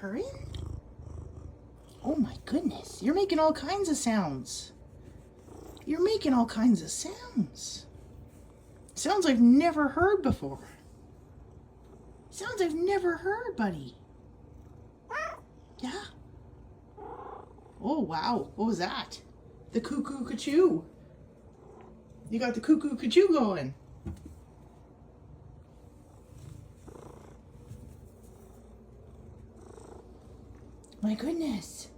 purring? Oh my goodness, you're making all kinds of sounds. You're making all kinds of sounds. Sounds I've never heard before. Sounds I've never heard, buddy. Yeah. Oh, wow. What was that? The cuckoo cachoo. You got the cuckoo cachoo going. My goodness.